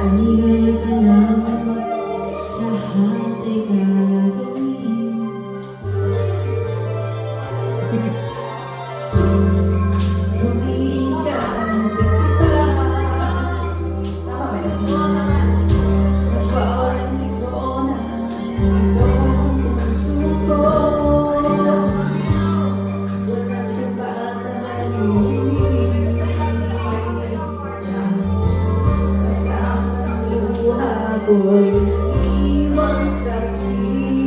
Maligaya ka lang, lahat ay gagawin. Tumingin ka sa kita. Parang ito na itong puso ko. Walang sapat na malinis. At ang luha ko'y iwang saksi.